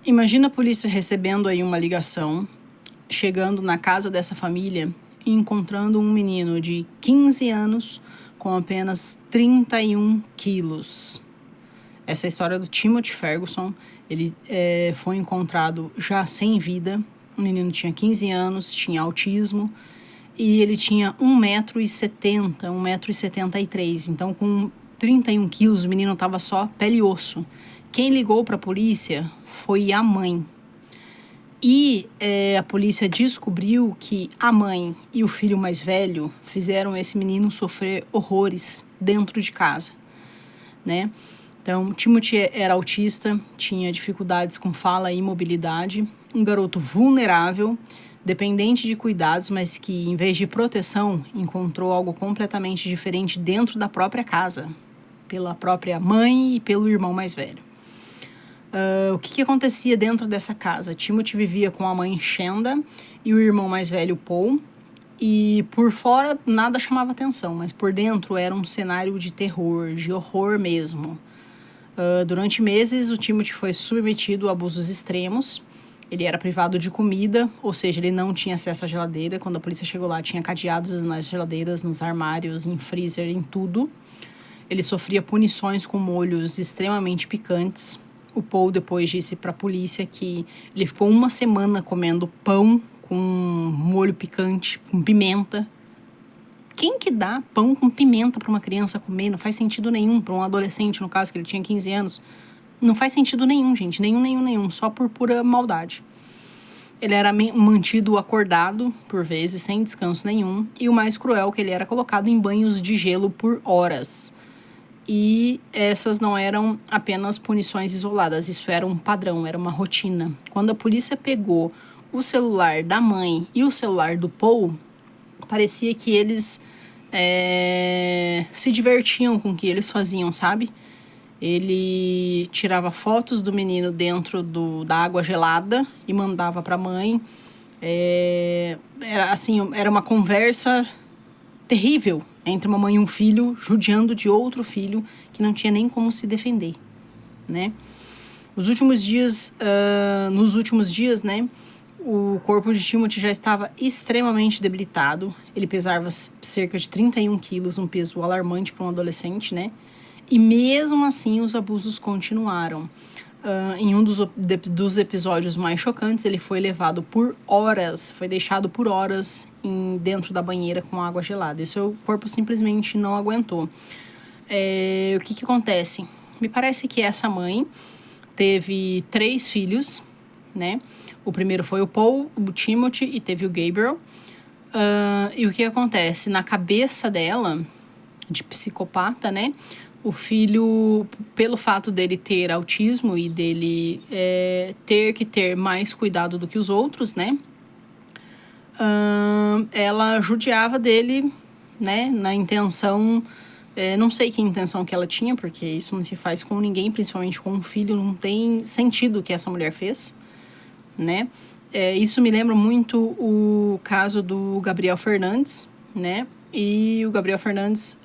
Imagina a polícia recebendo aí uma ligação, chegando na casa dessa família e encontrando um menino de 15 anos com apenas 31 quilos. Essa é a história do Timothy Ferguson. Ele foi encontrado já sem vida. O menino tinha 15 anos, tinha autismo e ele tinha 1,70m, 1,73m. Então, com 31 quilos, o menino estava só pele e osso. Quem ligou para a polícia foi a mãe. E a polícia descobriu que a mãe e o filho mais velho fizeram esse menino sofrer horrores dentro de casa, né? Então, Timothy era autista, tinha dificuldades com fala e mobilidade, um garoto vulnerável, dependente de cuidados, mas que, em vez de proteção, encontrou algo completamente diferente dentro da própria casa, pela própria mãe e pelo irmão mais velho. O que acontecia dentro dessa casa? Timothy vivia com a mãe Shanda e o irmão mais velho, Paul, e por fora nada chamava atenção, mas por dentro era um cenário de terror, de horror mesmo. Durante meses, o Timothy foi submetido a abusos extremos. Ele era privado de comida, ou seja, ele não tinha acesso à geladeira. Quando a polícia chegou lá, tinha cadeados nas geladeiras, nos armários, em freezer, em tudo. Ele sofria punições com molhos extremamente picantes. O Paul depois disse para a polícia que ele ficou uma semana comendo pão com molho picante, com pimenta. Quem que dá pão com pimenta para uma criança comer? Não faz sentido nenhum. Para um adolescente, no caso, que ele tinha 15 anos. Não faz sentido nenhum, gente. Nenhum. Só por pura maldade. Ele era mantido acordado, por vezes, sem descanso nenhum. E o mais cruel, que ele era colocado em banhos de gelo por horas. E essas não eram apenas punições isoladas. Isso era um padrão, era uma rotina. Quando a polícia pegou o celular da mãe e o celular do Paul, parecia que eles se divertiam com o que eles faziam, sabe? Ele tirava fotos do menino dentro da água gelada e mandava para a mãe. Era uma conversa terrível entre uma mãe e um filho, judiando de outro filho que não tinha nem como se defender, né? Nos últimos dias, né? O corpo de Timothy já estava extremamente debilitado. Ele pesava cerca de 31 quilos, um peso alarmante para um adolescente, né? E mesmo assim, os abusos continuaram. Em um dos episódios mais chocantes, ele foi levado por horas, foi deixado por horas dentro da banheira com água gelada. E seu corpo simplesmente não aguentou. O que acontece? Me parece que essa mãe teve 3 filhos, né? O primeiro foi o Paul, o Timothy e teve o Gabriel. E o que acontece? Na cabeça dela, de psicopata, né? O filho, pelo fato dele ter autismo e dele ter que ter mais cuidado do que os outros, né? Ela judiava dele, né? Na intenção... não sei que intenção que ela tinha, porque isso não se faz com ninguém, principalmente com um filho. Não tem sentido o que essa mulher fez, né? Isso me lembra muito o caso do Gabriel Fernandes, né? E o Gabriel Fernandes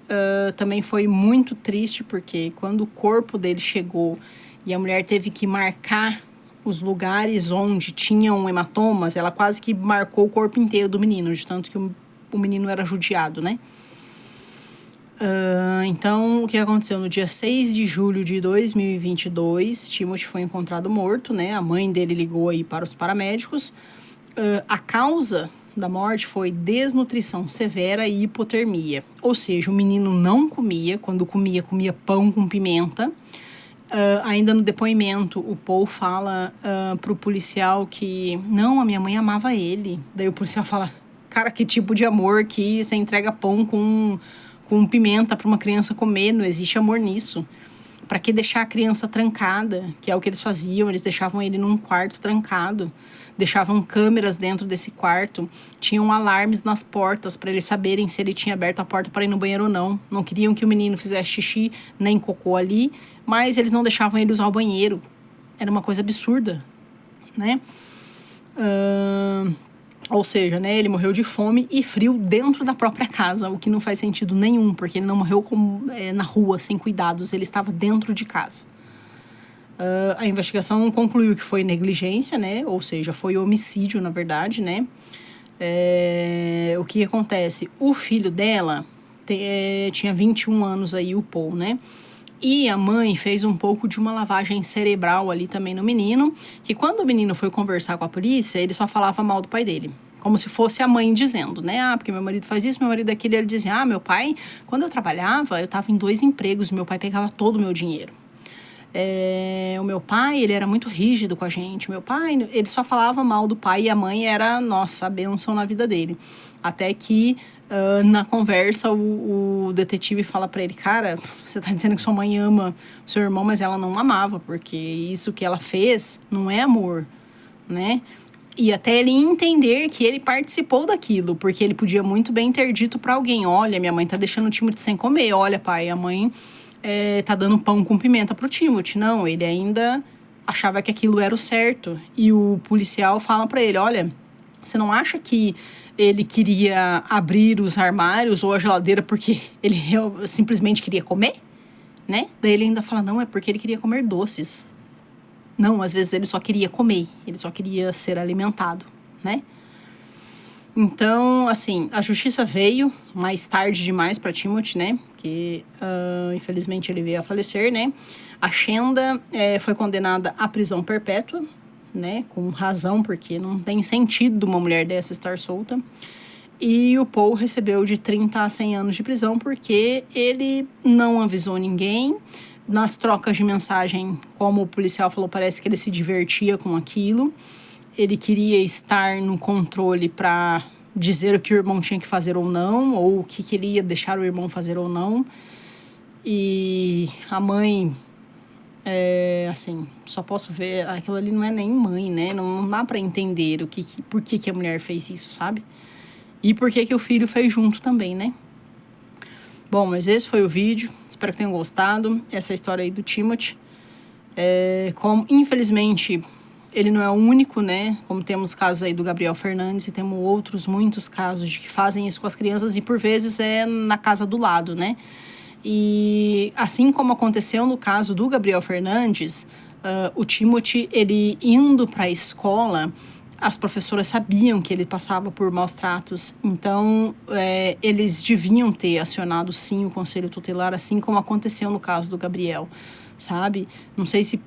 também foi muito triste, porque quando o corpo dele chegou e a mulher teve que marcar os lugares onde tinham hematomas, ela quase que marcou o corpo inteiro do menino, de tanto que o menino era judiado, né? Então, o que aconteceu? No dia 6 de julho de 2022, Timothy foi encontrado morto, né? A mãe dele ligou aí para os paramédicos. A causa da morte foi desnutrição severa e hipotermia. Ou seja, o menino não comia. Quando comia pão com pimenta. Ainda no depoimento, o Paul fala pro policial que... Não, a minha mãe amava ele. Daí o policial fala... Cara, que tipo de amor que você entrega pão com pimenta para uma criança comer? Não existe amor nisso. Para que deixar a criança trancada? Que é o que eles faziam. Eles deixavam ele num quarto trancado. Deixavam câmeras dentro desse quarto. Tinham alarmes nas portas para eles saberem se ele tinha aberto a porta para ir no banheiro ou não. Não queriam que o menino fizesse xixi nem cocô ali, mas eles não deixavam ele usar o banheiro. Era uma coisa absurda, né? Ou seja, né, ele morreu de fome e frio dentro da própria casa, o que não faz sentido nenhum, porque ele não morreu na rua, sem cuidados, ele estava dentro de casa. A investigação concluiu que foi negligência, né? Ou seja, foi homicídio, na verdade, né? O que acontece? O filho dela tinha 21 anos aí, o Paul, né? E a mãe fez um pouco de uma lavagem cerebral ali também no menino, que quando o menino foi conversar com a polícia, ele só falava mal do pai dele. Como se fosse a mãe dizendo, né? Ah, porque meu marido faz isso, meu marido aquilo. Ele dizia, meu pai, quando eu trabalhava, eu estava em 2 empregos, meu pai pegava todo o meu dinheiro. O meu pai, ele era muito rígido com a gente. Meu pai, ele só falava mal do pai e a mãe era, nossa, a bênção na vida dele. Até que, na conversa, o detetive fala pra ele, cara, você tá dizendo que sua mãe ama o seu irmão, mas ela não amava, porque isso que ela fez não é amor, né? E até ele entender que ele participou daquilo, porque ele podia muito bem ter dito pra alguém, olha, minha mãe tá deixando o Timothy sem comer, olha, pai, a mãe tá dando pão com pimenta pro Timothy. Não, ele ainda achava que aquilo era o certo. E o policial fala pra ele, olha, você não acha que ele queria abrir os armários ou a geladeira porque ele simplesmente queria comer? Né? Daí ele ainda fala, não, é porque ele queria comer doces. Não, às vezes ele só queria comer, ele só queria ser alimentado, né? Então, assim, a justiça veio mais tarde demais para Timothy, né? Que, infelizmente, ele veio a falecer, né? A Shanda foi condenada à prisão perpétua, né? Com razão, porque não tem sentido uma mulher dessa estar solta. E o Paul recebeu de 30 a 100 anos de prisão porque ele não avisou ninguém. Nas trocas de mensagem, como o policial falou, parece que ele se divertia com aquilo. Ele queria estar no controle para dizer o que o irmão tinha que fazer ou não, ou o que ele ia deixar o irmão fazer ou não. E a mãe, assim, só posso ver, aquilo ali não é nem mãe, né? Não dá para entender por que a mulher fez isso, sabe? E por que o filho fez junto também, né? Bom, mas esse foi o vídeo. Espero que tenham gostado. Essa é a história aí do Timothy. Infelizmente, ele não é o único, né? Como temos casos aí do Gabriel Fernandes e temos outros muitos casos de que fazem isso com as crianças e por vezes é na casa do lado, né? E assim como aconteceu no caso do Gabriel Fernandes, o Timothy, ele indo para a escola, as professoras sabiam que ele passava por maus tratos, então eles deviam ter acionado sim o conselho tutelar, assim como aconteceu no caso do Gabriel, sabe? Não sei se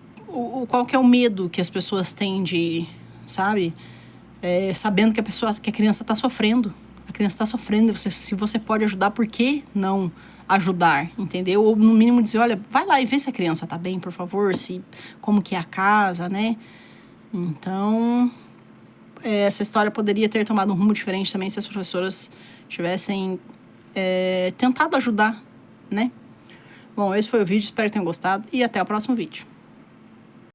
qual que é o medo que as pessoas têm de, sabe? Sabendo que a criança está sofrendo. A criança está sofrendo, se você pode ajudar, por que não ajudar, entendeu? Ou no mínimo dizer, olha, vai lá e vê se a criança está bem, por favor, como que é a casa, né? Então, essa história poderia ter tomado um rumo diferente também se as professoras tivessem tentado ajudar, né? Bom, esse foi o vídeo, espero que tenham gostado e até o próximo vídeo.